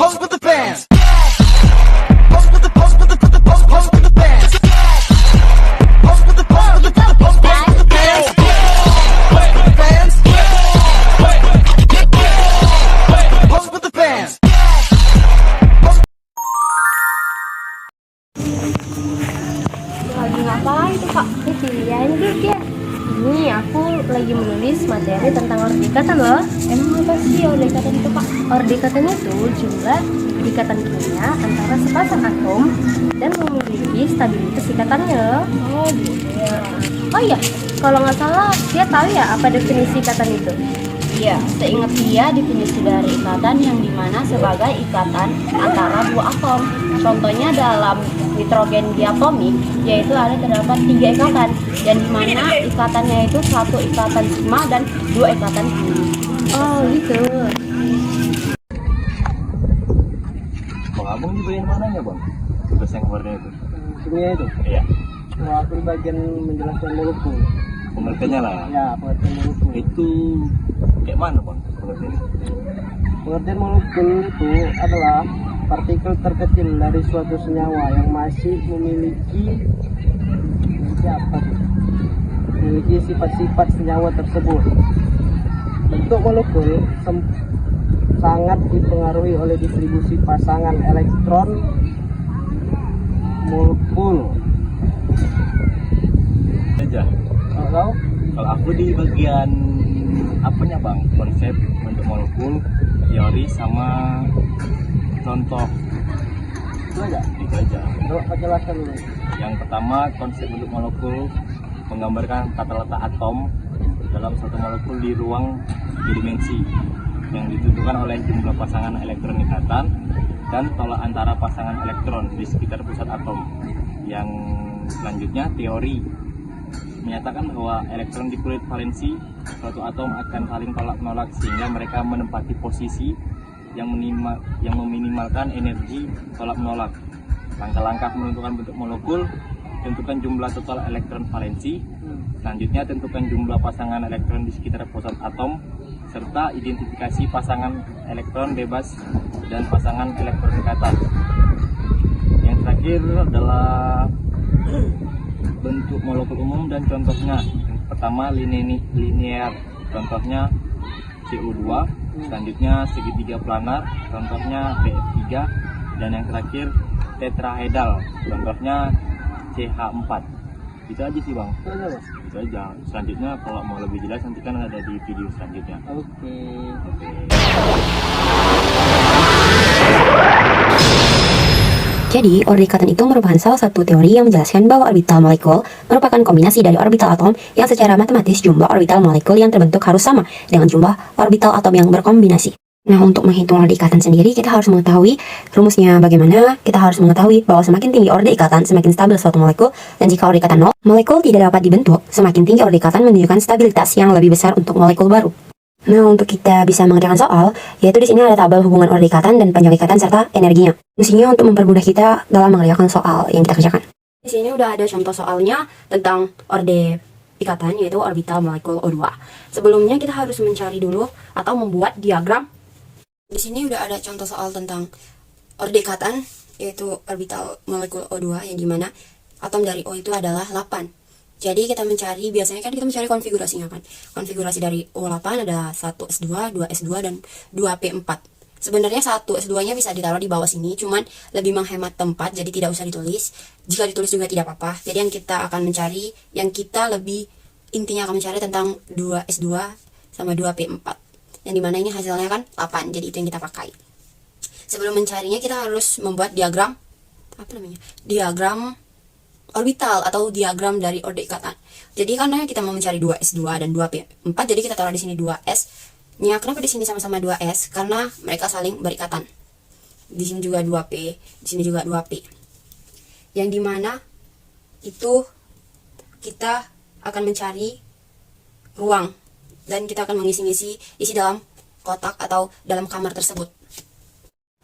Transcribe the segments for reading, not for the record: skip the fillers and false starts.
pose with the bands. Pose with the pose with the pose with the bands. Pose with the pose with the pose with the bands. Bands. Pose with the bands. Lagi ngapain tuh Kak? Iya juga. Ini aku lagi menulis materi tentang orde ikatan loh. Emang apa sih orde ikatan itu Kak? Orde ikatan itu jumlah ikatan kimia antara sepasang atom dan memiliki stabilitas ikatannya. Oh gitu ya. Oh iya, kalau nggak salah dia tahu ya apa definisi ikatan itu? Iya, seingat dia definisi dari ikatan yang dimana sebagai ikatan antara dua atom. Contohnya dalam nitrogen diatomik, yaitu terdapat 3 ikatan, yang dimana ikatannya itu satu ikatan sigma dan 2 ikatan kimi. Oh gitu. Bang Abang di bagian mananya bang? Tugas yang kemarin itu? Sebenarnya itu, Iya. kalau aku di bagian menjelaskan molekul. Pengertiannya lah ya. Ya, pengertian molekul. Itu kayak mana bang pengertiannya? Pengertian molekul itu adalah partikel terkecil dari suatu senyawa yang masih memiliki sifat-sifat senyawa tersebut. Bentuk molekul sangat dipengaruhi oleh distribusi pasangan elektron molekul. Aja. Kalau Kalau aku di bagian apanya bang? Konsep bentuk molekul, teori sama contoh. itu aja, Itu aja. coba aku jelaskan dulu. Yang pertama konsep bentuk molekul menggambarkan tata letak atom dalam satu molekul di ruang dimensi yang ditentukan oleh jumlah pasangan elektron ikatan dan tolak antara pasangan elektron di sekitar pusat atom. Yang selanjutnya teori menyatakan bahwa elektron di kulit valensi suatu atom akan saling tolak-menolak sehingga mereka menempati posisi yang meminimalkan energi tolak-menolak. Langkah-langkah menentukan bentuk molekul: tentukan jumlah total elektron valensi, selanjutnya tentukan jumlah pasangan elektron di sekitar pusat atom, serta identifikasi pasangan elektron bebas dan pasangan elektron ikatan. Yang terakhir adalah bentuk molekul umum dan contohnya. Yang pertama linear, contohnya CO2, selanjutnya segitiga planar, contohnya BF3, dan yang terakhir tetrahedral, contohnya CH4. Itu aja sih bang. Itu aja, Mas. Itu aja. Selanjutnya kalau mau lebih jelas nanti kan ada di video selanjutnya. Oke. Jadi, orde ikatan itu merupakan salah satu teori yang menjelaskan bahwa orbital molekul merupakan kombinasi dari orbital atom yang secara matematis jumlah orbital molekul yang terbentuk harus sama dengan jumlah orbital atom yang berkombinasi. Nah, untuk menghitung orde ikatan sendiri, kita harus mengetahui rumusnya bagaimana. Kita harus mengetahui bahwa semakin tinggi orde ikatan, semakin stabil suatu molekul, dan jika orde ikatan 0, molekul tidak dapat dibentuk. Semakin tinggi orde ikatan menunjukkan stabilitas yang lebih besar untuk molekul baru. Nah, untuk kita bisa mengerjakan soal, yaitu di sini ada tabel hubungan orde ikatan dan panjang ikatan serta energinya. Fungsinya untuk mempermudah kita dalam mengerjakan soal yang kita kerjakan. Di sini udah ada contoh soalnya tentang orde ikatan, yaitu orbital molekul O2. Sebelumnya kita harus mencari dulu atau membuat diagram. Di sini udah ada contoh soal tentang orde ikatan, yaitu orbital molekul O2, yang dimana atom dari O itu adalah 8. Jadi kita mencari, biasanya kan kita mencari konfigurasinya kan. Konfigurasi dari O8 ada 1s2, 2s2, dan 2p4. Sebenarnya 1s2-nya bisa ditaruh di bawah sini, cuman lebih menghemat tempat, jadi tidak usah ditulis. Jika ditulis juga tidak apa-apa. Jadi yang kita akan mencari, yang kita lebih intinya akan mencari tentang 2s2 sama 2p4. Yang dimana ini hasilnya kan 8, jadi itu yang kita pakai. Sebelum mencarinya kita harus membuat diagram, diagram orbital atau diagram dari orde ikatan. Jadi karena kita mau mencari 2s2 dan 2p4, jadi kita taruh di sini 2s-nya. Kenapa di sini sama-sama 2s? Karena mereka saling berikatan. Di sini juga 2p, di sini juga 2p. Yang dimana itu kita akan mencari ruang dan kita akan mengisi-ngisi isi dalam kotak atau dalam kamar tersebut.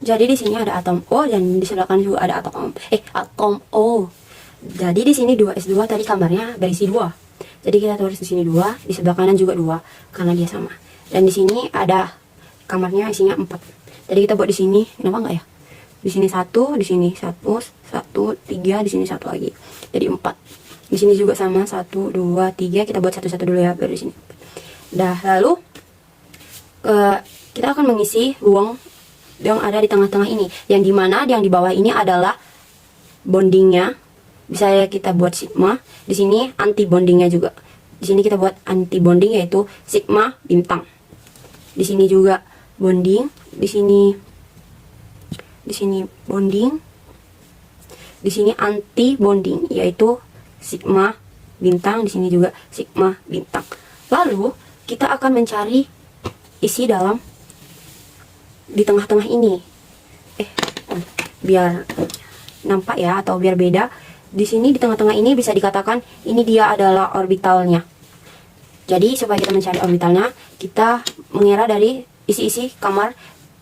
Jadi di sini ada atom O dan di sebelah kanan juga ada atom O. Jadi di sini 2s2 tadi kamarnya berisi 2. Jadi kita tulis di sini 2, di sebelah kanan juga 2 karena dia sama. Dan di sini ada kamarnya isinya 4. Jadi kita buat di sini, kenapa enggak ya? Di sini 1, di sini 1, 1, 3, di sini 1 lagi. Jadi 4. Di sini juga sama 1, 2, 3. Kita buat satu-satu dulu ya, baru di sini. Dah, lalu kita akan mengisi ruang yang ada di tengah-tengah ini, yang dimana yang di bawah ini adalah bondingnya. Bisa ya kita buat sigma. Di sini anti bondingnya juga. Di sini kita buat anti bonding, yaitu sigma bintang. Di sini juga bonding. Di sini bonding. Di sini anti bonding, yaitu sigma bintang. Di sini juga sigma bintang. Lalu kita akan mencari isi dalam di tengah-tengah ini. Biar nampak ya, atau biar beda. Di sini di tengah-tengah ini bisa dikatakan ini dia adalah orbitalnya. Jadi supaya kita mencari orbitalnya, kita mengira dari isi-isi kamar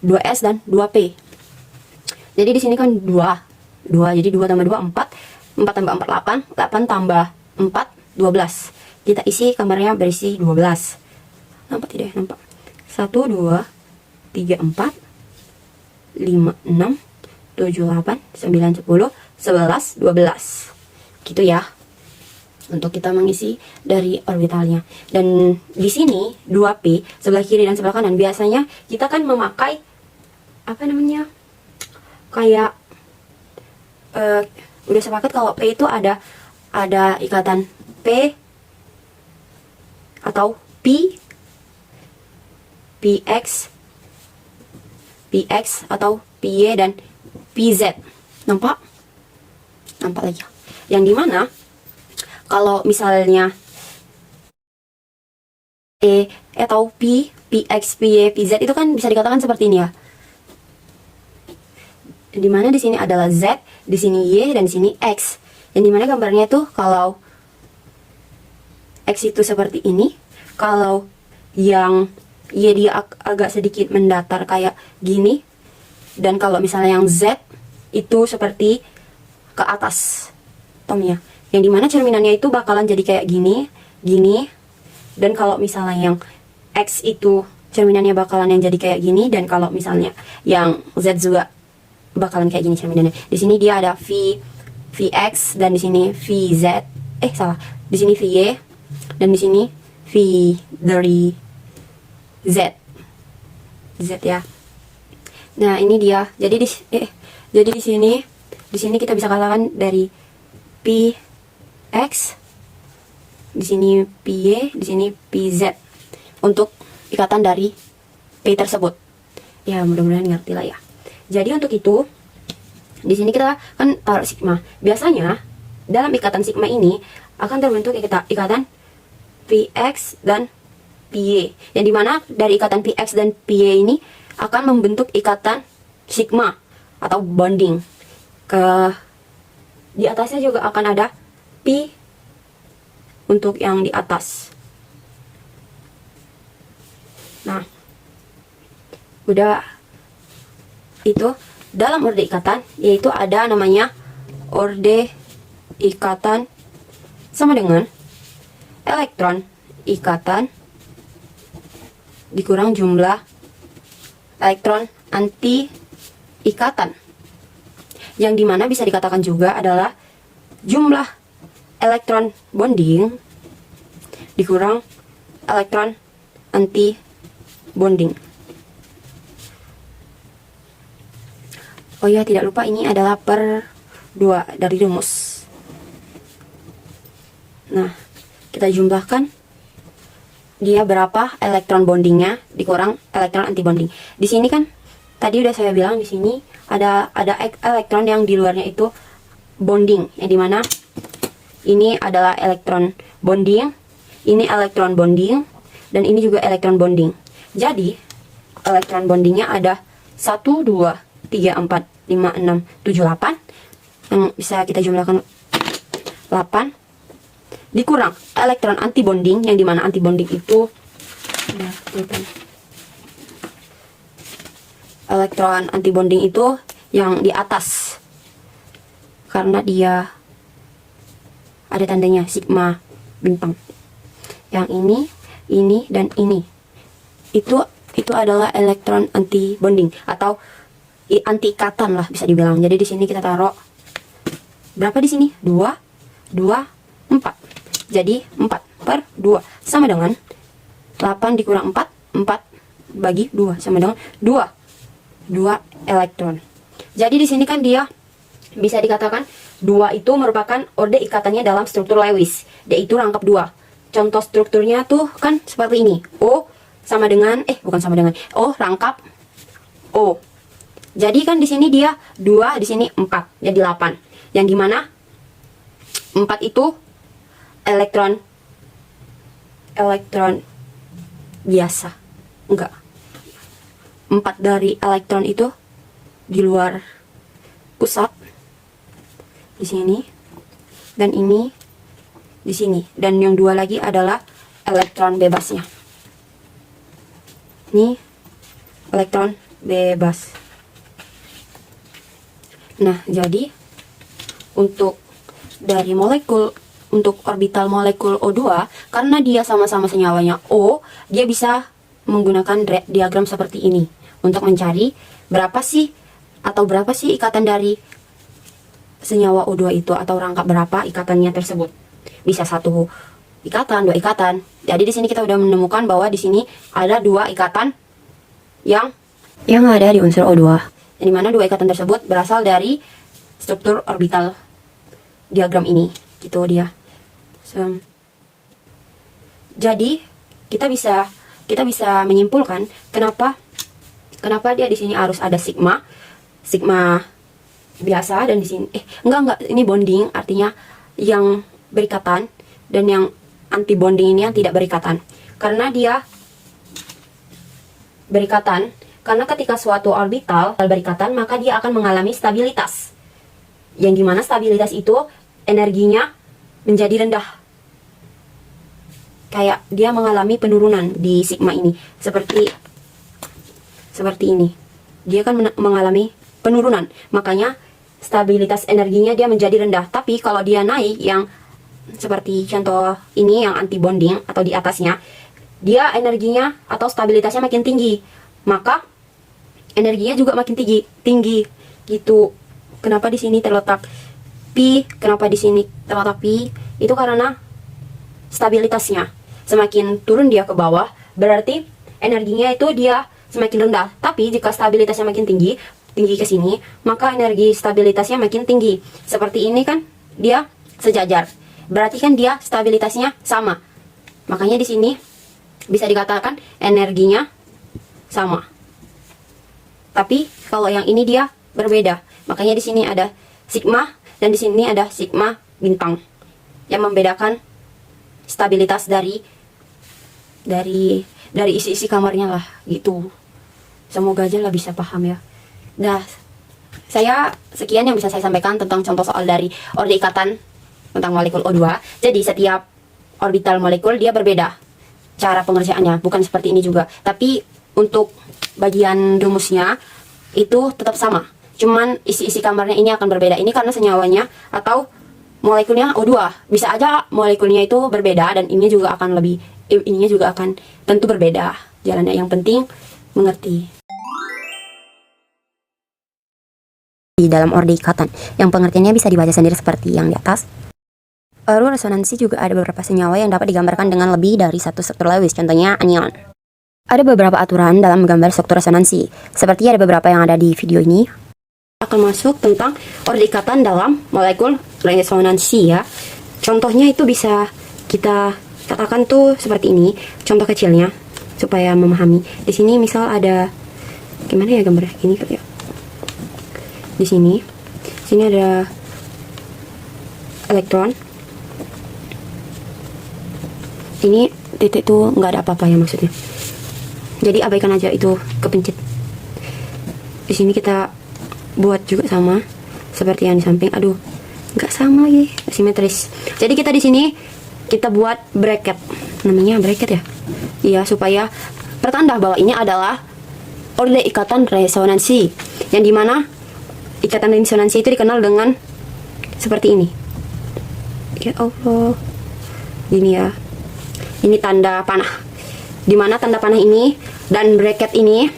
2s dan 2p. Jadi di sini kan 2, jadi 2 tambah 2 4, 4 tambah 4 8, 8 tambah 4 12. Kita isi kamarnya berisi 12. Nampak tidak? Nampak. 1 2 3 4 5 6 7 8 9 10 11 12. Gitu ya. Untuk kita mengisi dari orbitalnya. Dan di sini 2p sebelah kiri dan sebelah kanan, biasanya kita kan memakai apa namanya? Kayak udah sepakat kalau P itu ada ikatan P atau P, PX atau PY dan PZ. Nampak lagi. Yang dimana kalau misalnya E atau P, PX, PY, PZ itu kan bisa dikatakan seperti ini ya. Dimana di sini adalah Z, di sini Y, dan di sini X. Yang dimana gambarnya tuh kalau X itu seperti ini, kalau yang Y dia agak sedikit mendatar kayak gini, dan kalau misalnya yang Z itu seperti ke atas tomnya. Yang dimana cerminannya itu bakalan jadi kayak gini, dan kalau misalnya yang X itu cerminannya bakalan yang jadi kayak gini, dan kalau misalnya yang Z juga bakalan kayak gini cerminannya. Di sini dia ada VX, dan di sini VZ. Salah. Di sini VY, dan di sini V dari Z ya. Nah, ini dia. Jadi di sini kita bisa katakan dari PX, di sini PY, di sini PZ untuk ikatan dari P tersebut. Ya, mudah-mudahan ngerti lah ya. Jadi untuk itu di sini kita kan taruh sigma. Biasanya dalam ikatan sigma ini akan terbentuk ikatan PX dan PY. Yang dimana dari ikatan PX dan PY ini akan membentuk ikatan sigma atau bonding. Di atasnya juga akan ada P untuk yang di atas. Nah, udah itu dalam orde ikatan, yaitu ada namanya orde ikatan sama dengan elektron ikatan dikurang jumlah elektron anti ikatan, yang dimana bisa dikatakan juga adalah jumlah elektron bonding dikurang elektron anti bonding. Oh ya, tidak lupa ini adalah per 2 dari rumus. Nah, kita jumlahkan dia berapa elektron bondingnya dikurang elektron anti bonding. Di sini kan tadi udah saya bilang, di sini ada elektron yang di luarnya itu bonding, yang dimana ini adalah elektron bonding, ini elektron bonding, dan ini juga elektron bonding. Jadi elektron bondingnya ada 1 2 3, 4, 5, 6, 7, 8 yang bisa kita jumlahkan 8 dikurang elektron anti bonding, yang dimana anti bonding itu elektron anti bonding itu yang di atas karena dia ada tandanya sigma bintang. Yang ini, dan ini itu itu adalah elektron anti bonding atau anti ikatan lah bisa dibilang. Jadi di sini kita taruh berapa di sini? 2, 4. Jadi 4/2 sama dengan 8 dikurang 4 bagi 2 sama dengan 2 elektron. Jadi di sini kan dia bisa dikatakan 2 itu merupakan orde ikatannya dalam struktur Lewis, yaitu rangkap 2. Contoh strukturnya tuh kan seperti ini. O sama dengan bukan sama dengan O rangkap O. Jadi kan di sini dia 2, di sini 4, jadi 8. Yang dimana 4 itu elektron biasa. Enggak. 4 dari elektron itu di luar pusat di sini, dan ini di sini, dan yang 2 lagi adalah elektron bebasnya. Ini elektron bebas. Nah, jadi untuk dari molekul, untuk orbital molekul O2, karena dia sama-sama senyawanya O, dia bisa menggunakan diagram seperti ini untuk mencari berapa sih ikatan dari senyawa O2 itu, atau rangkap berapa ikatannya tersebut. Bisa 1 ikatan, 2 ikatan. Jadi di sini kita udah menemukan bahwa di sini ada 2 ikatan yang ada di unsur O2. Di mana 2 ikatan tersebut berasal dari struktur orbital diagram ini. Gitu dia. Jadi kita bisa menyimpulkan kenapa dia di sini harus ada sigma biasa, dan di sini enggak, ini bonding, artinya yang berikatan, dan yang anti bonding ini yang tidak berikatan. Karena dia berikatan, karena ketika suatu orbital berikatan, maka dia akan mengalami stabilitas. Yang dimana stabilitas itu energinya menjadi rendah. Kayak dia mengalami penurunan di sigma ini. Seperti ini. Dia akan mengalami penurunan. Makanya stabilitas energinya dia menjadi rendah. Tapi kalau dia naik, yang seperti contoh ini yang anti bonding atau di atasnya, dia energinya atau stabilitasnya makin tinggi, maka energinya juga makin tinggi gitu. Kenapa di sini terletak pi? Kenapa di sini terletak pi? Itu karena stabilitasnya semakin turun dia ke bawah, berarti energinya itu dia semakin rendah. Tapi jika stabilitasnya makin tinggi ke sini, maka energi stabilitasnya makin tinggi. Seperti ini kan dia sejajar. Berarti kan dia stabilitasnya sama. Makanya di sini bisa dikatakan energinya sama. Tapi kalau yang ini dia berbeda. Makanya di sini ada sigma dan di sini ada sigma bintang yang membedakan stabilitas dari isi-isi kamarnya lah gitu. Semoga aja lah bisa paham ya. Nah, saya sekian yang bisa saya sampaikan tentang contoh soal dari orde ikatan tentang molekul O2. Jadi setiap orbital molekul dia berbeda cara pengerjaannya, bukan seperti ini juga. Tapi untuk bagian rumusnya itu tetap sama. Cuman isi-isi kamarnya ini akan berbeda. Ini karena senyawanya atau molekulnya O2. Bisa aja molekulnya itu berbeda dan ininya juga akan tentu berbeda. Jalannya yang penting mengerti. Di dalam orde ikatan, yang pengertiannya bisa dibaca sendiri seperti yang di atas. Lalu resonansi juga ada beberapa senyawa yang dapat digambarkan dengan lebih dari satu struktur Lewis, contohnya anion. Ada beberapa aturan dalam menggambar struktur resonansi, seperti ada beberapa yang ada di video ini. Akan masuk tentang orde ikatan dalam molekul resonansi ya. Contohnya itu bisa kita katakan tuh seperti ini, contoh kecilnya supaya memahami. Di sini misal ada gimana ya gambarnya ini ya. Di sini ada elektron. Ini titik itu nggak ada apa-apa ya maksudnya. Jadi abaikan aja itu kepencet. Di sini kita buat juga sama seperti yang di samping. Aduh, nggak sama lagi, simetris. Jadi kita di sini kita buat bracket, namanya bracket ya. Iya, supaya pertanda bahwa ini adalah orde ikatan resonansi, yang dimana ikatan resonansi itu dikenal dengan seperti ini. Ya Allah, gini ya. Ini tanda panah. Dimana tanda panah ini dan bracket ini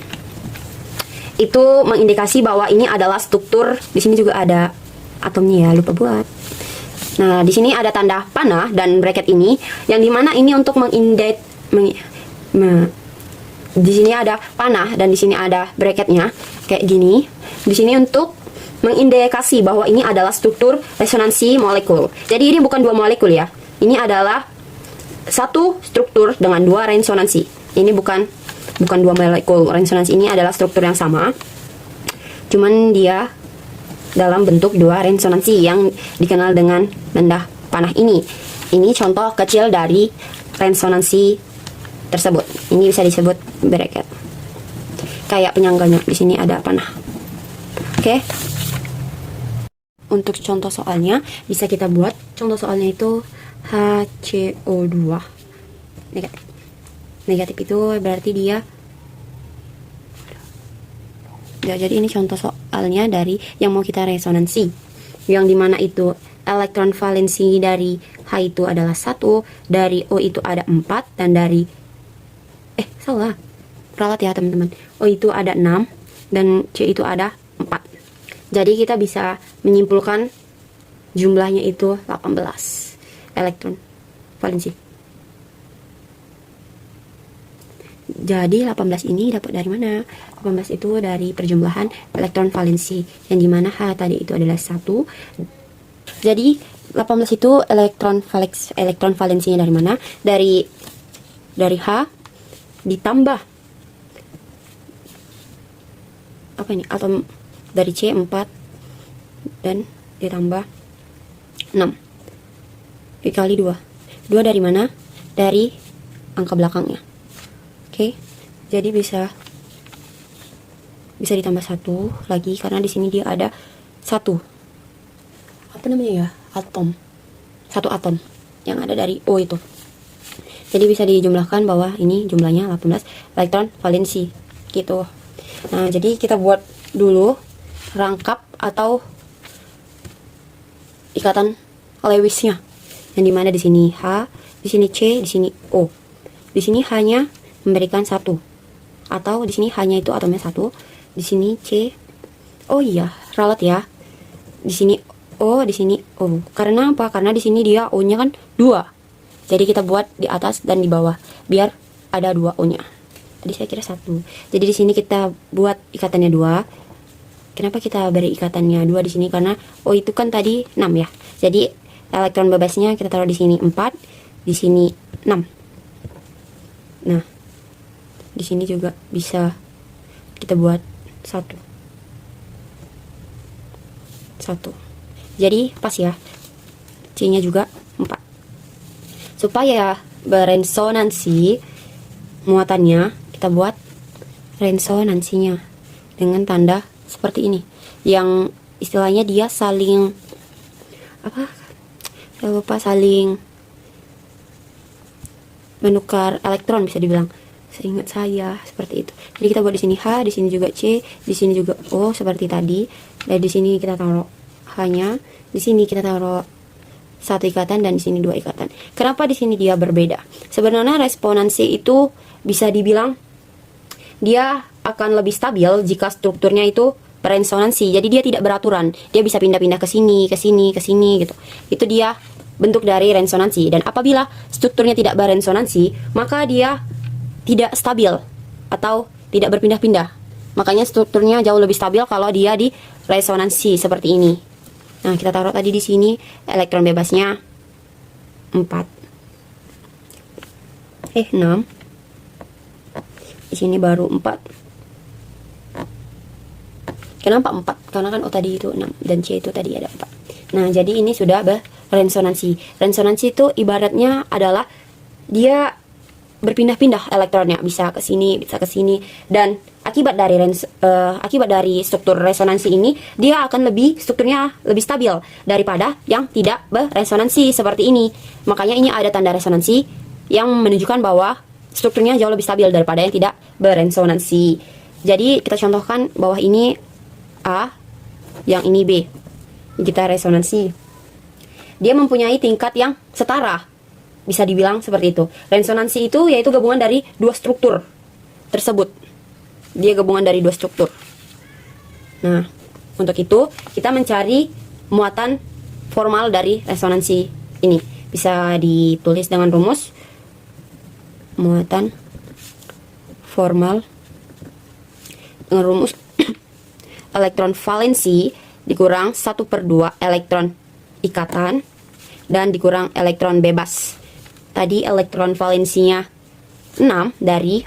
itu mengindikasi bahwa ini adalah struktur. Di sini juga ada atomnya ya, lupa buat. Nah, di sini ada tanda panah dan bracket ini, yang dimana ini untuk di sini ada panah dan di sini ada bracketnya kayak gini. Di sini untuk mengindikasi bahwa ini adalah struktur resonansi molekul. Jadi ini bukan dua molekul ya. Ini adalah satu struktur dengan dua resonansi. Ini bukan dua molekul resonansi, ini adalah struktur yang sama. Cuman dia dalam bentuk dua resonansi yang dikenal dengan tanda panah ini. Ini contoh kecil dari resonansi tersebut. Ini bisa disebut bracket. Kayak penyangganya, di sini ada panah. Oke. Untuk contoh soalnya bisa kita buat. Contoh soalnya itu HCO2 negatif. Negatif itu berarti dia ya, jadi ini contoh soalnya dari yang mau kita resonansi, yang dimana itu elektron valensi dari H itu adalah 1, dari O itu ada 4, dan dari salah ralat ya teman-teman, O itu ada 6 dan C itu ada 4. Jadi kita bisa menyimpulkan jumlahnya itu 18 elektron valensi. Jadi 18 ini dapat dari mana? 18 itu dari perjumlahan elektron valensi, yang dimana H tadi itu adalah 1. Jadi 18 itu elektron valensinya dari mana? Dari H ditambah apa ini? Atom dari C 4 dan ditambah 6 dikali 2. 2 dari mana? Dari angka belakangnya. Oke, jadi bisa ditambah 1 lagi karena di sini dia ada 1 apa namanya ya, atom, 1 atom yang ada dari O itu. Jadi bisa dijumlahkan bahwa ini jumlahnya 18 elektron valensi gitu. Nah, jadi kita buat dulu rangkap atau ikatan Lewisnya, yang dimana di sini H, di sini C, di sini O. Di sini hanya memberikan 1, atau di sini hanya itu atomnya 1, di sini C. Oh iya, ralat ya. Di sini O, di sini O. Karena apa? Karena di sini dia O-nya kan 2. Jadi kita buat di atas dan di bawah biar ada 2 O-nya. Tadi saya kira 1. Jadi di sini kita buat ikatannya 2. Kenapa kita beri ikatannya 2 di sini? Karena O itu kan tadi 6 ya. Jadi elektron bebasnya kita taruh di sini 4, di sini 6. Nah, di sini juga bisa kita buat 1. Jadi pas ya. C-nya juga 4. Supaya beresonansi muatannya, kita buat resonansinya dengan tanda seperti ini. Yang istilahnya dia saling apa? Saya lupa, saling menukar elektron bisa dibilang. Seingat saya seperti itu. Jadi kita buat di sini H, di sini juga C, di sini juga O seperti tadi. Dan di sini kita taruh H-nya, di sini kita taruh 1 ikatan dan di sini 2 ikatan. Kenapa di sini dia berbeda? Sebenarnya resonansi itu bisa dibilang dia akan lebih stabil jika strukturnya itu beresonansi. Jadi dia tidak beraturan. Dia bisa pindah-pindah ke sini, ke sini, ke sini gitu. Itu dia bentuk dari resonansi. Dan apabila strukturnya tidak beresonansi, maka dia tidak stabil atau tidak berpindah-pindah. Makanya strukturnya jauh lebih stabil kalau dia di resonansi seperti ini. Nah, kita taruh tadi di sini elektron bebasnya 4. 6. Di sini baru 4. Kenapa 4? Karena kan O tadi itu 6 dan C itu tadi ada 4. Nah, jadi ini sudah beresonansi. Resonansi itu ibaratnya adalah dia berpindah-pindah elektronnya, bisa ke sini, bisa ke sini, dan akibat dari struktur resonansi ini dia akan strukturnya lebih stabil daripada yang tidak beresonansi seperti ini. Makanya ini ada tanda resonansi yang menunjukkan bahwa strukturnya jauh lebih stabil daripada yang tidak beresonansi. Jadi kita contohkan bahwa ini A, yang ini B. Kita resonansi. Dia mempunyai tingkat yang setara. bisa dibilang seperti itu. Resonansi itu yaitu gabungan dari dua struktur tersebut. Dia gabungan dari dua struktur. Nah, untuk itu kita mencari muatan formal dari resonansi ini. Bisa ditulis dengan rumus muatan formal dengan rumus elektron valensi dikurang 1/2 elektron ikatan dan dikurang elektron bebas. Tadi elektron valensinya 6 dari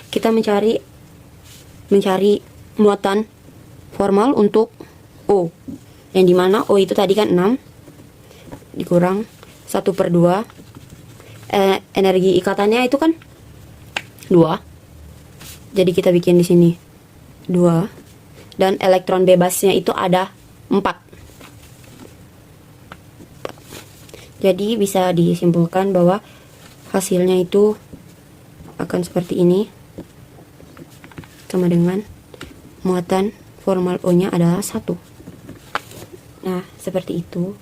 kita mencari muatan formal untuk O, yang dimana O itu tadi kan 6 dikurang 1/2 energi ikatannya itu kan 2, jadi kita bikin di sini 2, dan elektron bebasnya itu ada 4. Jadi bisa disimpulkan bahwa hasilnya itu akan seperti ini, sama dengan muatan formal O-nya adalah 1. Nah, seperti itu.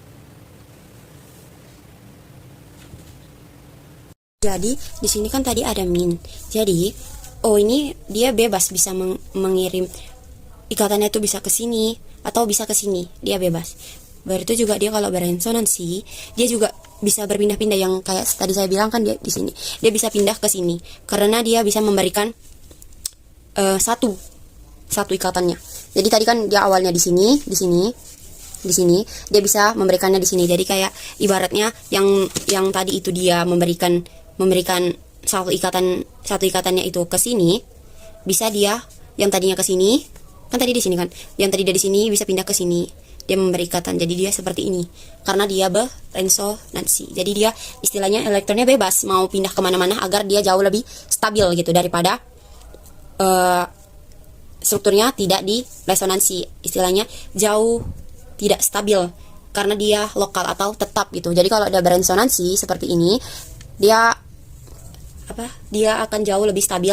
Jadi di sini kan tadi ada min. Jadi O ini dia bebas bisa mengirim ikatannya itu bisa ke sini atau bisa ke sini, dia bebas. Berarti juga dia kalau beresonansi, dia juga bisa berpindah-pindah, yang kayak tadi saya bilang kan, dia di sini. Dia bisa pindah ke sini karena dia bisa memberikan satu ikatannya. Jadi tadi kan dia awalnya di sini, dia bisa memberikannya di sini. Jadi kayak ibaratnya yang tadi itu dia memberikan satu ikatannya itu ke sini, bisa dia yang tadinya ke sini, kan tadi di sini kan, yang tadi dari sini bisa pindah ke sini, dia memberi ikatan. Jadi dia seperti ini karena dia beresonansi. Jadi dia istilahnya elektronnya bebas mau pindah kemana-mana agar dia jauh lebih stabil gitu daripada strukturnya tidak di resonansi, istilahnya jauh tidak stabil karena dia lokal atau tetap gitu. Jadi kalau dia beresonansi seperti ini, dia akan jauh lebih stabil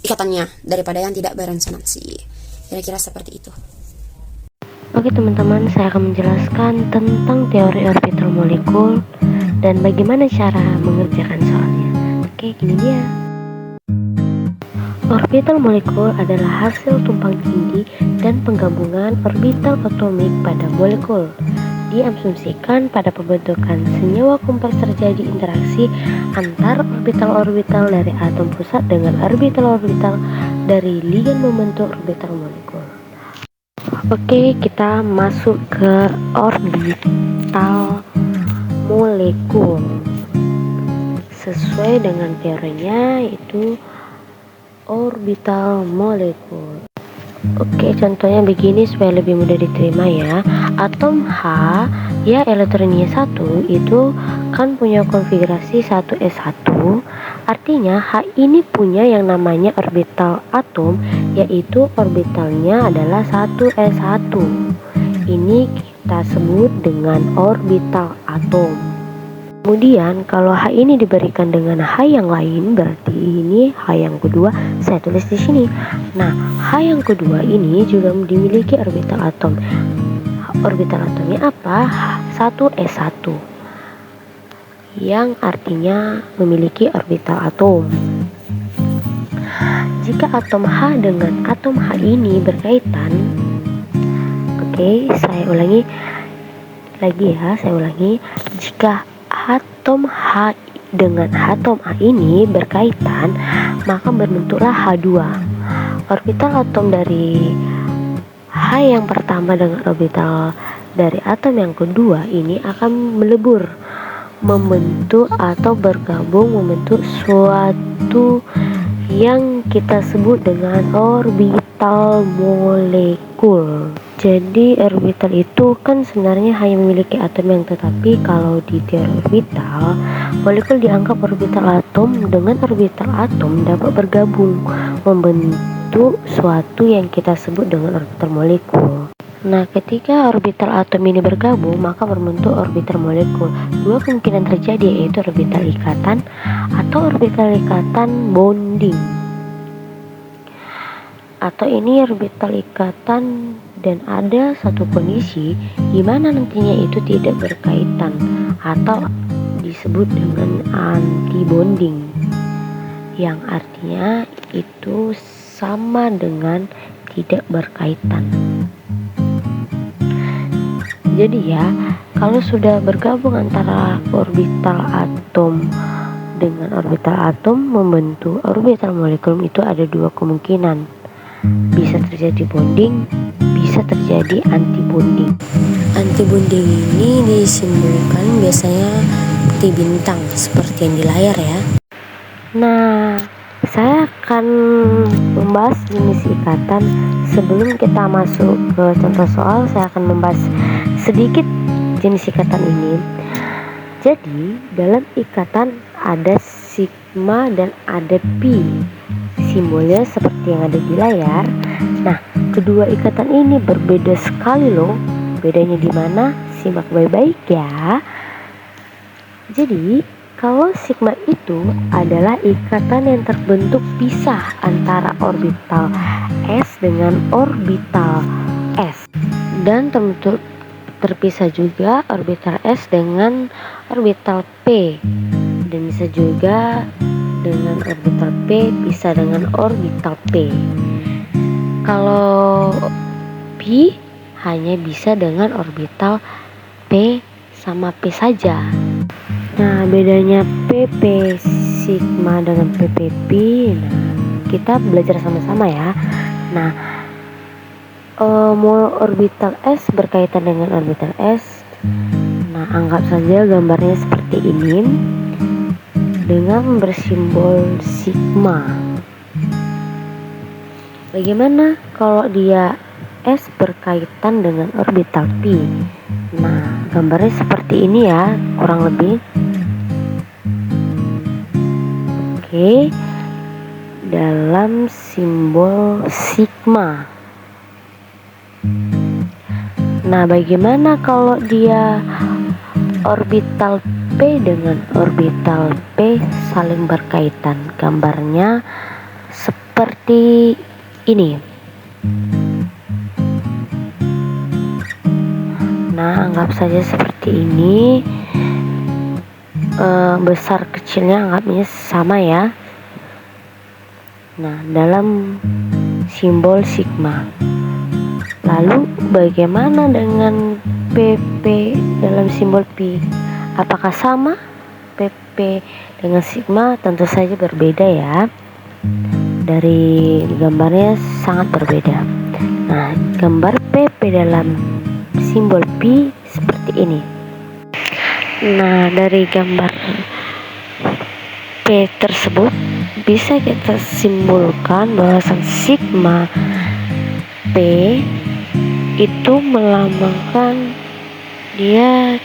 ikatannya daripada yang tidak beresonansi. Kira-kira seperti itu. Oke teman-teman, saya akan menjelaskan tentang teori orbital molekul dan bagaimana cara mengerjakan soalnya. Oke, gini dia. Orbital molekul adalah hasil tumpang tindih dan penggabungan orbital atomik pada molekul. Diasumsikan pada pembentukan senyawa kompleks terjadi interaksi antar orbital-orbital dari atom pusat dengan orbital-orbital dari ligan membentuk orbital molekul. Oke, kita masuk ke orbital molekul. Sesuai dengan teorinya, yaitu orbital molekul. Oke, contohnya begini supaya lebih mudah diterima ya. Atom H, ya elektronnya 1, itu kan punya konfigurasi 1s1. Artinya H ini punya yang namanya orbital atom, yaitu orbitalnya adalah 1s1. Ini kita sebut dengan orbital atom. Kemudian kalau H ini diberikan dengan H yang lain, berarti ini H yang kedua saya tulis di sini. Nah, H yang kedua ini juga dimiliki orbital atom. Orbital atomnya apa? 1s1, yang artinya memiliki orbital atom. Jika atom H dengan atom H ini berkaitan, oke, saya ulangi lagi ya, jika atom H dengan atom A ini berkaitan, maka berbentuklah H2. Orbital atom dari H yang pertama dengan orbital dari atom yang kedua ini akan melebur, membentuk atau bergabung membentuk suatu yang kita sebut dengan orbital molekul. Jadi orbital itu kan sebenarnya hanya memiliki atom yang tetapi kalau di teori orbital, molekul dianggap orbital atom dengan orbital atom dapat bergabung membentuk suatu yang kita sebut dengan orbital molekul. Nah, ketika orbital atom ini bergabung, maka berbentuk orbital molekul. Dua kemungkinan terjadi, yaitu orbital ikatan atau orbital ikatan bonding. atau ini orbital ikatan, dan ada satu kondisi di mana nantinya itu tidak berkaitan atau disebut dengan anti-bonding, yang artinya itu sama dengan tidak berkaitan. Jadi ya, kalau sudah bergabung antara orbital atom dengan orbital atom membentuk orbital molekul, itu ada dua kemungkinan. Bisa terjadi bonding, bisa terjadi anti-bonding. Anti-bonding ini disimbolkan biasanya seperti bintang, seperti yang di layar ya. Nah, saya akan membahas jenis ikatan. Sebelum kita masuk ke contoh soal, saya akan membahas sedikit jenis ikatan ini. Jadi, dalam ikatan ada sigma dan ada pi. Simbolnya seperti yang ada di layar. Nah, kedua ikatan ini berbeda sekali loh. Bedanya di mana? Simak baik-baik ya. Jadi, kalau sigma itu adalah ikatan yang terbentuk pisah antara orbital S dengan orbital S, dan terpisah juga orbital S dengan orbital P, dan bisa juga dengan orbital P bisa dengan orbital P. Kalau P hanya bisa dengan orbital P sama P saja. Nah, bedanya PP sigma dengan PPP, nah kita belajar sama-sama ya. Nah, orbital S berkaitan dengan orbital S. Nah, anggap saja gambarnya seperti ini dengan bersimbol sigma. Bagaimana kalau dia S berkaitan dengan orbital P? Nah, gambarnya seperti ini ya, kurang lebih. Oke, dalam simbol sigma. Nah, bagaimana kalau dia orbital P dengan orbital P saling berkaitan? Gambarnya seperti ini. Nah, anggap saja seperti ini. Besar kecilnya anggapnya sama ya. Nah, dalam simbol sigma. Lalu bagaimana dengan PP dalam simbol P? Apakah sama? PP dengan sigma tentu saja berbeda ya. Dari gambarnya sangat berbeda. Nah, gambar PP dalam simbol P seperti ini. Nah, dari gambar P tersebut bisa kita simpulkan bahwa sigma P itu melambangkan dia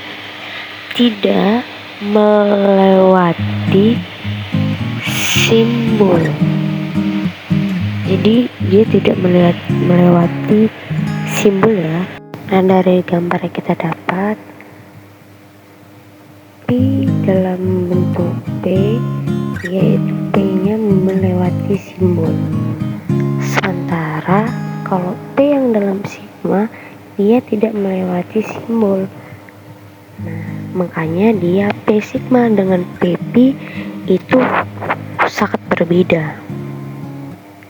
tidak melewati simbol. Jadi dia tidak melewati simbol ya. Nah, dari gambar yang kita dapat, P dalam bentuk P, yaitu P-nya melewati simbol. Sementara kalau P yang dalam sigma, dia tidak melewati simbol. Nah, makanya dia P sigma dengan PP itu sangat berbeda.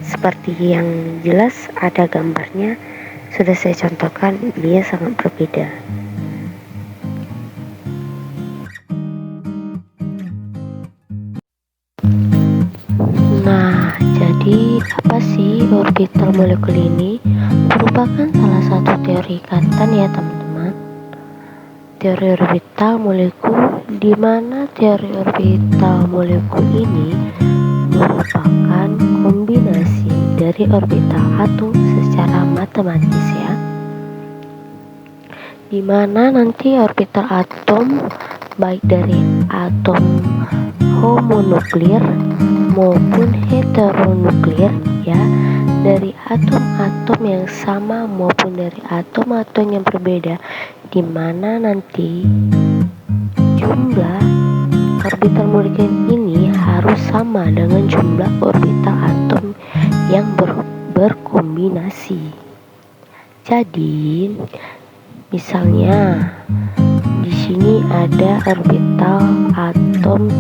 Seperti yang jelas ada gambarnya, sudah saya contohkan, dia sangat berbeda. Nah, jadi apa sih orbital molekul ini? Merupakan salah satu teori ikatan ya teman-teman. Teori orbital molekul, di mana teori orbital molekul ini merupakan kombinasi dari orbital atom secara matematis ya. Di mana nanti orbital atom baik dari atom homonuklir maupun heteronuklir ya, dari atom-atom yang sama maupun dari atom-atom yang berbeda, di mana nanti jumlah orbital molekul ini harus sama dengan jumlah orbital atom yang berkombinasi. Jadi, misalnya di sini ada orbital atom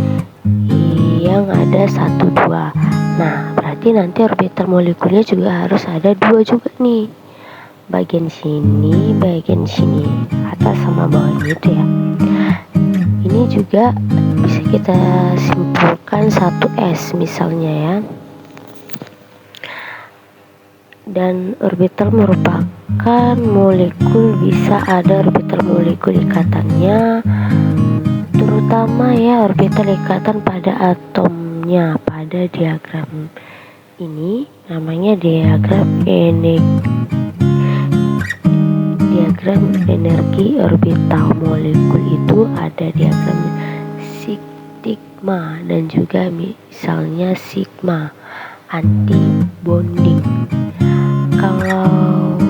yang ada 1, 2. Nah, berarti nanti orbital molekulnya juga harus ada 2 juga nih. Bagian sini, atas sama bawahnya itu ya. Ini juga bisa kita simpulkan 1s misalnya ya. Dan orbital merupakan molekul, bisa ada orbital molekul ikatannya, terutama ya orbital ikatan pada atomnya. Pada diagram ini namanya diagram energi orbital molekul, itu ada diagram sigma dan juga misalnya sigma anti bonding. Kalau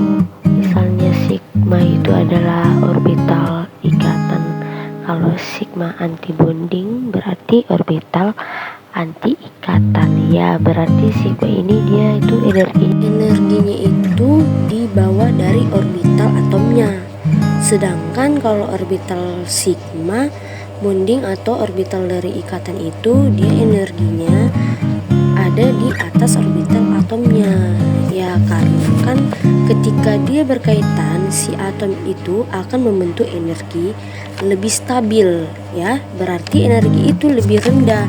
misalnya sigma itu adalah orbital ikatan, kalau sigma anti bonding berarti orbital anti ikatan. Ya, berarti sigma ini dia itu energinya itu dibawa dari orbital atomnya. Sedangkan kalau orbital sigma bonding atau orbital dari ikatan itu dia energinya ada di atas orbital atomnya. Ya, karena kan ketika dia berkaitan, si atom itu akan membentuk energi lebih stabil ya, berarti energi itu lebih rendah.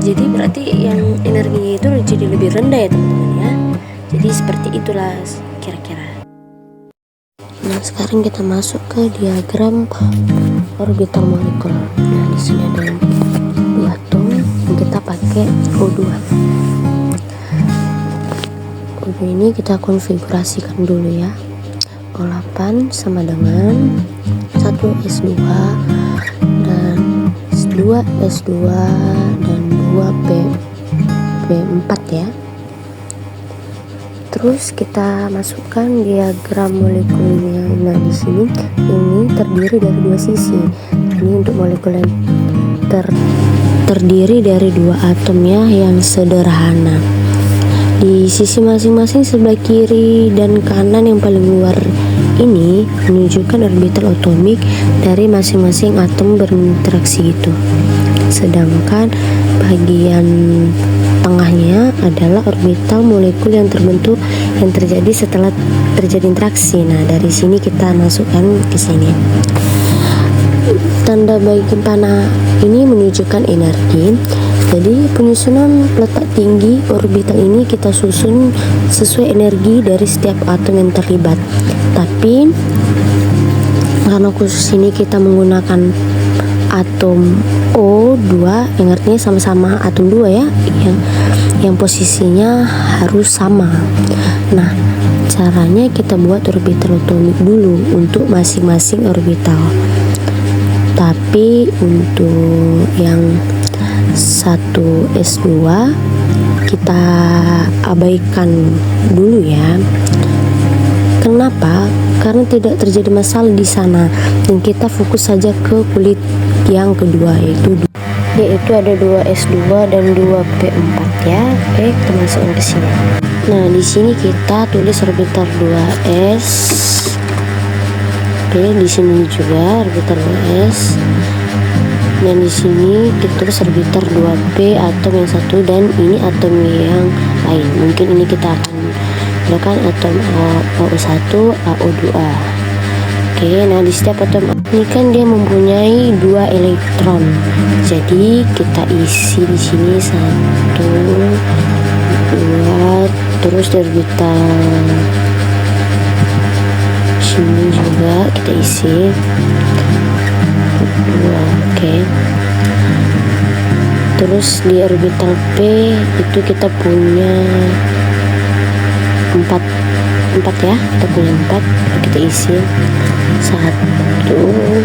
Jadi berarti yang energinya itu jadi lebih rendah ya teman-teman ya. Jadi seperti itulah kira-kira. Nah, sekarang kita masuk ke diagram orbital molekul. Nah, di sini ada 2 atom yang kita pakai O2. O2 ini kita konfigurasikan dulu ya. O8 sama dengan 1s2 dan 2s2 dan 2p4 ya. Terus kita masukkan diagram molekulnya. Nah, di sini ini terdiri dari 2 sisi. Ini untuk molekul yang terdiri dari 2 atom ya, yang sederhana. Di sisi masing-masing sebelah kiri dan kanan yang paling luar ini menunjukkan orbital atomik dari masing-masing atom berinteraksi gitu. Sedangkan bagian tengahnya adalah orbital molekul yang terbentuk yang terjadi setelah terjadi interaksi. Nah, dari sini kita masukkan ke sini. Tanda bagian panah ini menunjukkan energi. Jadi penyusunan letak tinggi orbital ini kita susun sesuai energi dari setiap atom yang terlibat. Tapi karena khusus ini kita menggunakan atom O2 yang artinya sama-sama atom 2 ya, yang posisinya harus sama. Nah, caranya kita buat orbital atomik dulu untuk masing-masing orbital. Tapi untuk yang 1s2 kita abaikan dulu ya. Kenapa? Karena tidak terjadi masalah di sana dan kita fokus saja ke kulit yang kedua, yaitu ada 2s2 dan 2p4 ya. Oke, kita masukkan ke sini. Nah, di sini kita tulis orbital 2s. Oke, di sini juga orbital 2s. Dan di sini kita tulis orbital 2p atom yang satu dan ini atom yang lain. Mungkin ini kita akan gunakan atom AO1, AO2. Oke, nah di setiap atom ini kan dia mempunyai 2 elektron. Jadi kita isi di sini 1, 2, terus di orbital sini juga kita isi 2. Oke. Terus di orbital P itu kita punya 4 ya, kita punya 4, kita isi 1, 2.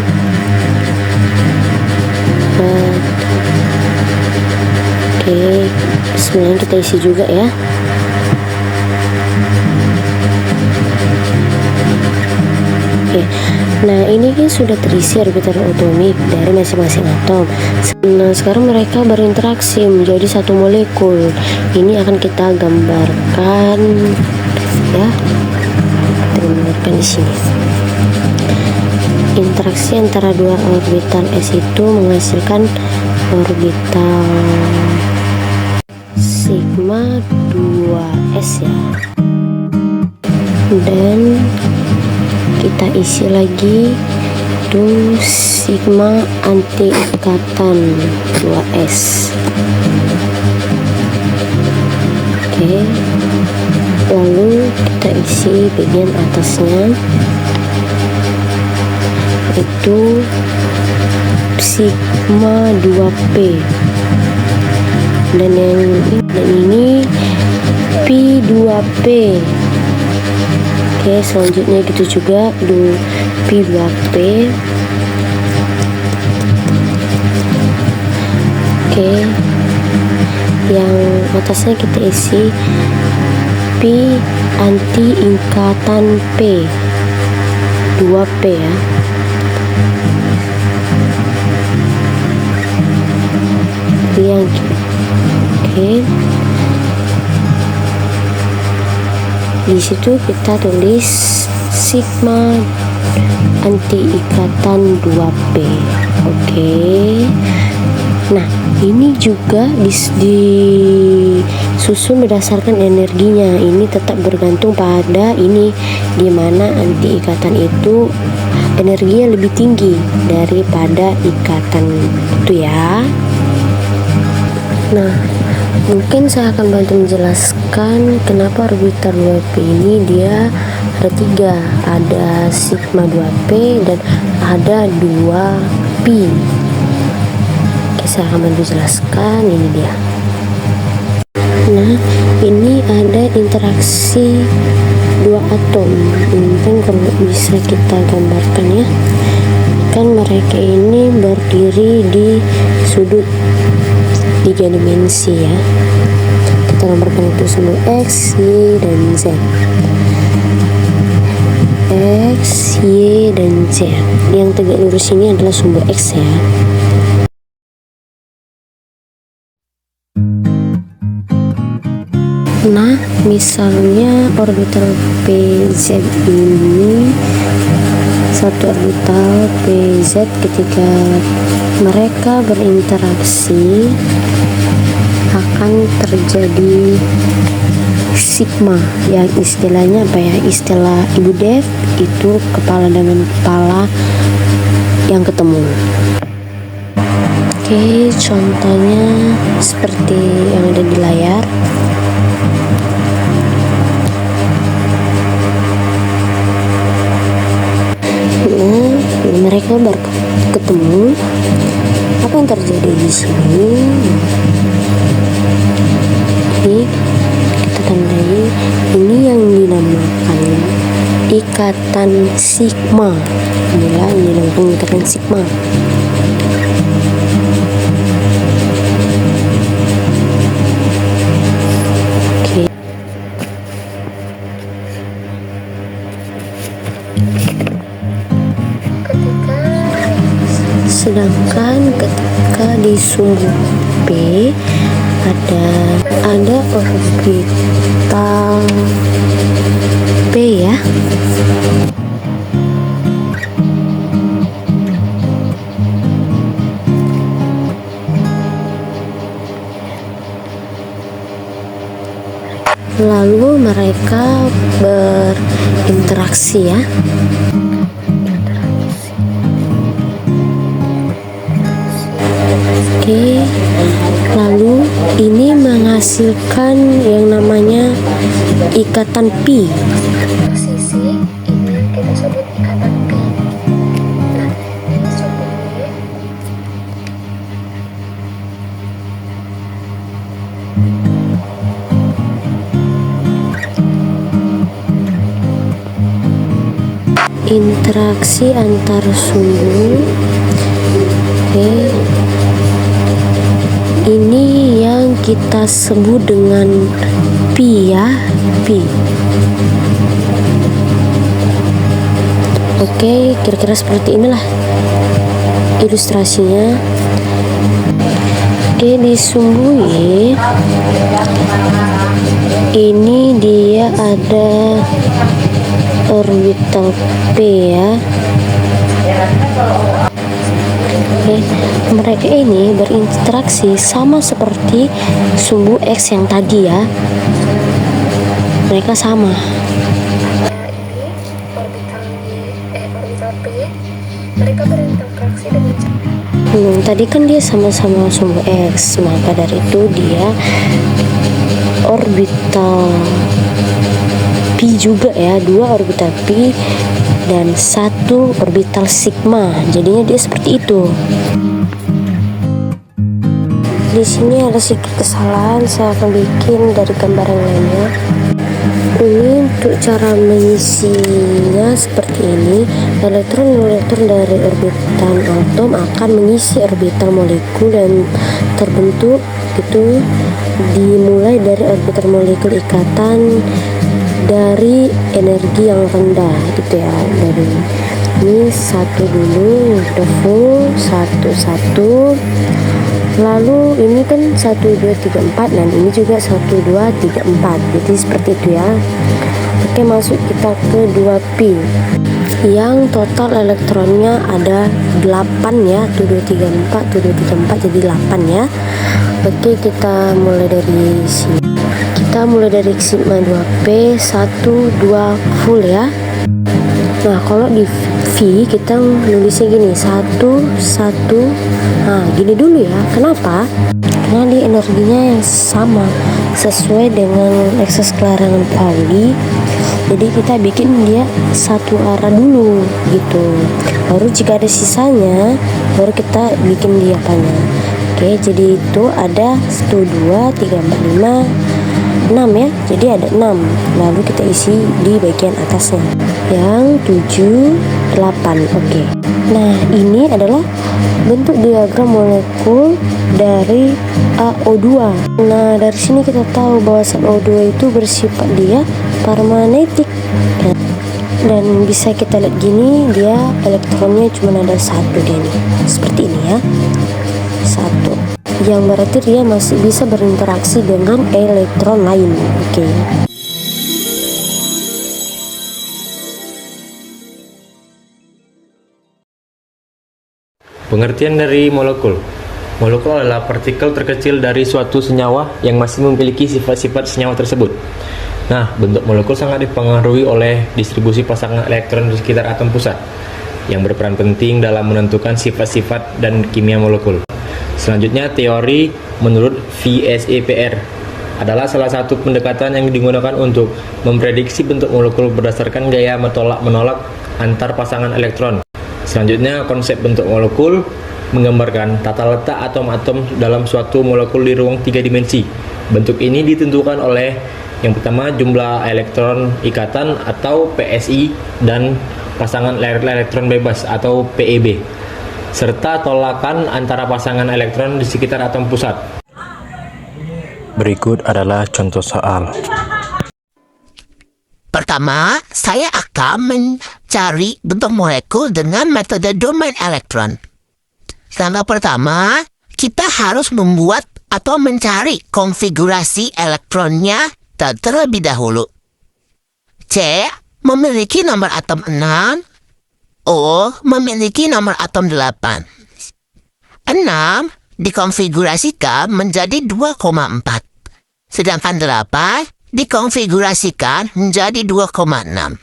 Oke, sebenarnya kita isi juga ya. Oke, Nah, ini kan sudah terisi orbital atomik dari masing-masing atom. Nah, sekarang mereka berinteraksi menjadi satu molekul. Ini akan kita gambarkan, ya. Kita gambarkan di sini. Interaksi antara dua orbital S itu menghasilkan orbital sigma 2s ya. Dan kita isi lagi itu sigma anti ikatan 2s. Oke, lalu kita isi bagian atasnya itu sigma 2p, dan ini P2p. Oke, selanjutnya gitu juga P2p. Oke, yang atasnya kita isi P anti ikatan P 2p ya. Yang oke, di situ kita tulis sigma anti ikatan 2p. Oke. Nah, ini juga disusun berdasarkan energinya. Ini tetap bergantung pada ini, dimana anti ikatan itu energinya lebih tinggi daripada ikatan itu ya. Nah, mungkin saya akan bantu menjelaskan kenapa orbital 2p ini dia ada 3, ada sigma 2p dan ada 2p. Oke, saya akan bantu jelaskan, ini dia. Nah, ini ada interaksi dua atom. Mungkin kalau bisa kita gambarkan ya, kan mereka ini berdiri di sudut 3 dimensi ya. Kita gambarkan itu simbol X, Y, dan Z. X, Y, dan Z. Yang tegak lurus ini adalah sumbu X ya. Nah, misalnya orbital PZ ini, satu orbital PZ, ketika mereka berinteraksi akan terjadi sigma, yang istilahnya apa ya, istilah Ibu Dev itu kepala dengan kepala yang ketemu. Oke, contohnya seperti yang ada di layar. Mereka berketemu. Apa yang terjadi di sini? Ini kita tandai, ini yang dinamakan ikatan sigma. Inilah yang dinamakan ikatan sigma. Oke. Sedangkan ketika di sumbu P ada orbital P ya. Lalu mereka berinteraksi ya. Oke, lalu ini menghasilkan yang namanya ikatan pi. Sisi ini kita sebut ikatan pi. Nah, ini sumbernya. Interaksi antar sumbu. Oke. Ini yang kita sebut dengan pi ya, pi. Oke, kira-kira seperti inilah ilustrasinya. Oke, di sumbu Y ini dia ada orbital P ya. Oke, mereka ini berinteraksi sama seperti sumbu X yang tadi ya. Mereka sama. Orbital P, mereka berinteraksi dengan Tadi kan dia sama-sama sumbu X, maka dari itu dia orbital Pi juga ya, 2 orbital Pi dan 1 orbital sigma. Jadinya dia seperti itu. Di sini ada sedikit kesalahan, saya akan bikin dari gambar yang lainnya. Ini untuk cara mengisinya seperti ini. Elektron-elektron dari orbitan atom akan mengisi orbital molekul dan terbentuk itu dimulai dari orbital molekul ikatan dari energi yang rendah gitu ya. Dari ini satu dulu udah full, satu, lalu ini kan 1 2 3 4 dan ini juga 1 2 3 4, jadi seperti itu ya. Oke, masuk kita ke 2P yang total elektronnya ada 8 ya, 1 2 3 4 1 2 3 4 jadi 8 ya. Oke, kita mulai dari sini. Kita mulai dari sigma 2P 1 2 full ya. Nah, kalau di V kita nulisnya gini 1 1. Nah, gini dulu ya. Kenapa? Karena di energinya yang sama sesuai dengan ekses kelarangan Pauli. Jadi kita bikin dia satu arah dulu gitu. Baru jika ada sisanya baru kita bikin dia apanya. Oke, jadi itu ada 1 2 3 4 5 6 ya, jadi ada 6. Lalu kita isi di bagian atasnya yang 7 8. Oke. Nah, ini adalah bentuk diagram molekul dari AO2. Nah, dari sini kita tahu bahwa O2 itu bersifat dia paramagnetik ya. Dan bisa kita lihat gini, dia elektronnya cuma ada 1 dia nih. Seperti ini ya. 1. Yang berarti dia masih bisa berinteraksi dengan elektron lain. Oke. Pengertian dari molekul. Molekul adalah partikel terkecil dari suatu senyawa yang masih memiliki sifat-sifat senyawa tersebut. Nah, bentuk molekul sangat dipengaruhi oleh distribusi pasangan elektron di sekitar atom pusat, yang berperan penting dalam menentukan sifat-sifat dan kimia molekul. Selanjutnya, teori menurut VSEPR adalah salah satu pendekatan yang digunakan untuk memprediksi bentuk molekul berdasarkan gaya menolak antar pasangan elektron. Selanjutnya, konsep bentuk molekul menggambarkan tata letak atom-atom dalam suatu molekul di ruang 3 dimensi. Bentuk ini ditentukan oleh yang pertama jumlah elektron ikatan atau PSI dan pasangan elektron bebas atau PEB, serta tolakan antara pasangan elektron di sekitar atom pusat. Berikut adalah contoh soal. Pertama, saya akan mencari bentuk molekul dengan metode domain elektron. Langkah pertama, kita harus membuat atau mencari konfigurasi elektronnya terlebih dahulu. C memiliki nomor atom 6, O memiliki nomor atom 8. 6 dikonfigurasikan menjadi 2,4, sedangkan 8 dikonfigurasikan menjadi 2,6.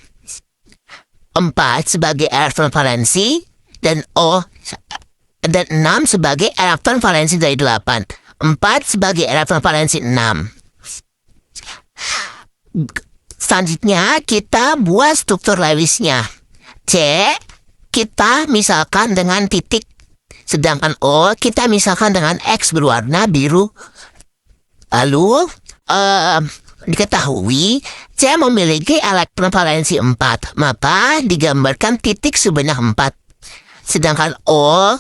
4 sebagai elektron valensi dan 6 sebagai elektron valensi dari 8. 4 sebagai elektron valensi 6. Selanjutnya kita buat struktur Lewisnya. C kita misalkan dengan titik, sedangkan O kita misalkan dengan X berwarna biru. Lalu diketahui C memiliki elektron valensi 4, maka digambarkan titik sebanyak 4. Sedangkan O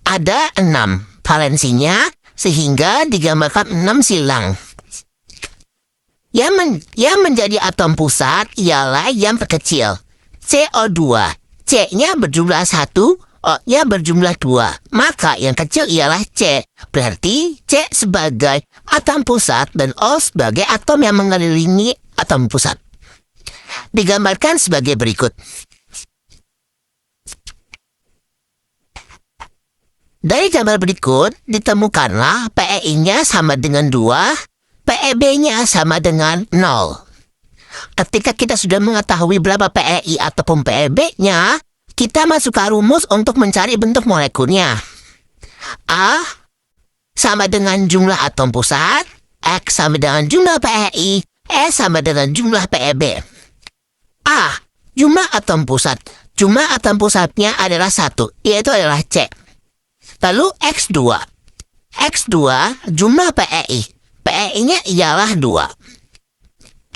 ada 6 valensinya, sehingga digambarkan 6 silang. Yang menjadi atom pusat ialah yang terkecil, CO2, C-nya berjumlah 1, O-nya berjumlah 2. Maka yang kecil ialah C. Berarti C sebagai atom pusat dan O sebagai atom yang mengelilingi atom pusat. Digambarkan sebagai berikut. Dari gambar berikut, ditemukanlah PeI-nya sama dengan 2, PeB-nya sama dengan 0. Ketika kita sudah mengetahui berapa PeI ataupun PeB-nya, kita masuk ke rumus untuk mencari bentuk molekulnya. A sama dengan jumlah atom pusat, X sama dengan jumlah PeI, E sama dengan jumlah PeB. A. Jumlah atom pusat. Jumlah atom pusatnya adalah 1, yaitu adalah C. Lalu X2. X2 jumlah PeI. PeI-nya ialah 2.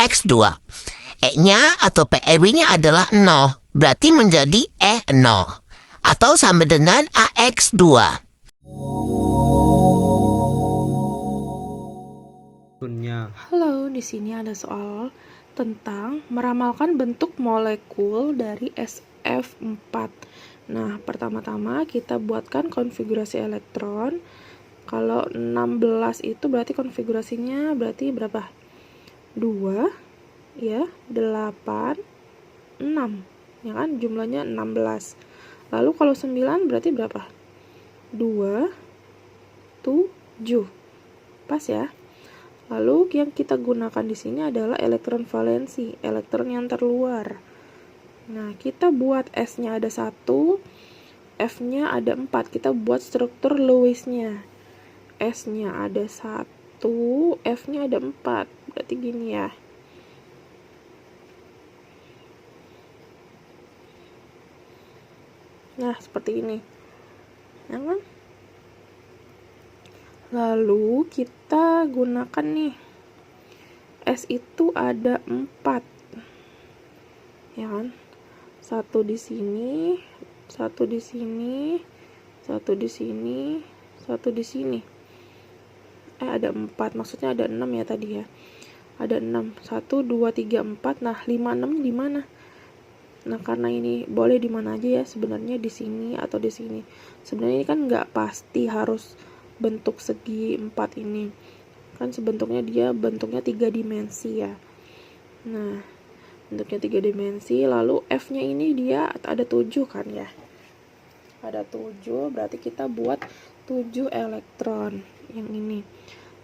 X2. E-nya atau PeB-nya adalah 0. Berarti menjadi E0. Atau sama dengan AX2. Halo, di sini ada soal tentang meramalkan bentuk molekul dari SF4. Nah, pertama-tama kita buatkan konfigurasi elektron. Kalau 16 itu berarti konfigurasinya berarti berapa? 2, ya, 8, 6. Ya kan, jumlahnya 16. Lalu kalau 9 berarti berapa? 2, 7. Pas ya? Lalu yang kita gunakan di sini adalah elektron valensi, elektron yang terluar. Nah, kita buat S-nya ada 1, F-nya ada 4. Kita buat struktur Lewis-nya. S-nya ada 1, F-nya ada 4. Berarti gini ya. Nah, seperti ini. Ya kan? Lalu kita gunakan nih. S itu ada 4. Ya kan? 1 di sini, 1 di sini, 1 di sini, 1 di sini. Ada 4, maksudnya ada 6 ya tadi ya. Ada 6. 1, 2, 3, 4. Nah, 5, 6 di mana? Nah, karena ini boleh di mana aja ya, sebenarnya di sini atau di sini. Sebenarnya ini kan nggak pasti harus bentuk segi 4 ini. Kan sebentuknya dia bentuknya 3 dimensi ya. Nah, bentuknya 3 dimensi, lalu F-nya ini dia ada 7 kan ya. Ada 7, berarti kita buat 7 elektron. Yang ini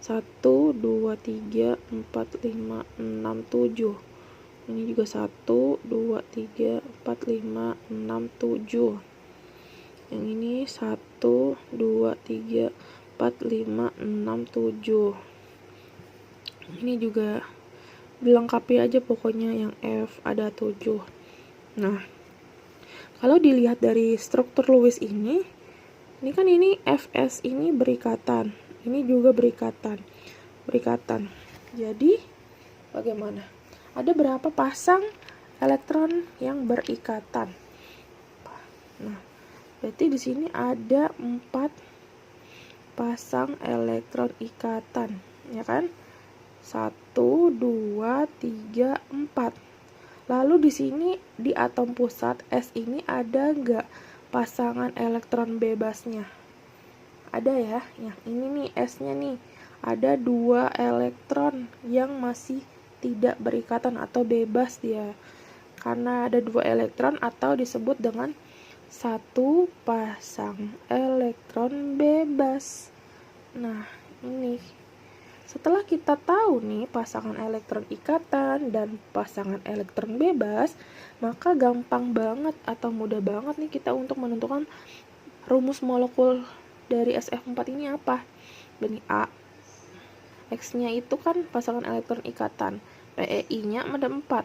1, 2, 3, 4, 5, 6, 7. Ini juga 1, 2, 3, 4, 5, 6, 7. Yang ini 1, 2, 3, 4, 5, 6, 7. Ini juga dilengkapi aja pokoknya yang F ada 7. Nah, kalau dilihat dari struktur Lewis ini kan ini Fs ini berikatan, ini juga berikatan. Jadi bagaimana? Ada berapa pasang elektron yang berikatan? Nah, berarti di sini ada 4 pasang elektron ikatan, ya kan? 1, 2, 3, 4. Lalu di sini di atom pusat S ini ada nggak pasangan elektron bebasnya? Ada ya. Yang ini nih S-nya nih. Ada 2 elektron yang masih tidak berikatan atau bebas dia. Karena ada 2 elektron atau disebut dengan 1 pasang elektron bebas. Nah, ini setelah kita tahu nih pasangan elektron ikatan dan pasangan elektron bebas, maka gampang banget atau mudah banget nih kita untuk menentukan rumus molekul dari SF4 ini apa. Ini A. X-nya itu kan pasangan elektron ikatan. PeI-nya ada 4.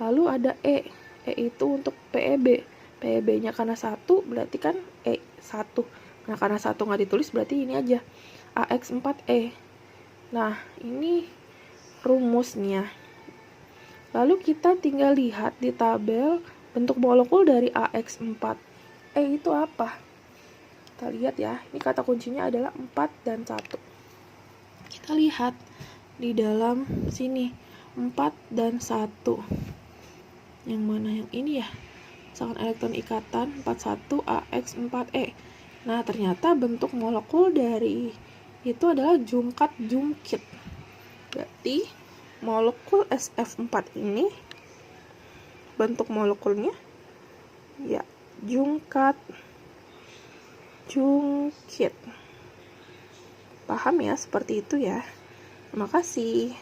Lalu ada E. E itu untuk PeB. PeB-nya karena 1 berarti kan E1. Nah, karena 1 nggak ditulis berarti ini aja. AX4E. Nah, ini rumusnya. Lalu kita tinggal lihat di tabel bentuk molekul dari AX4. Itu apa? Kita lihat ya. Ini kata kuncinya adalah 4 dan 1. Kita lihat di dalam sini 4 dan 1. Yang mana yang ini ya? pasangan elektron ikatan 41AX4E. Nah, ternyata bentuk molekul dari itu adalah jungkat-jungkit. Berarti molekul SF4 ini bentuk molekulnya ya jungkat-jungkit. Paham ya, seperti itu ya. Terima kasih.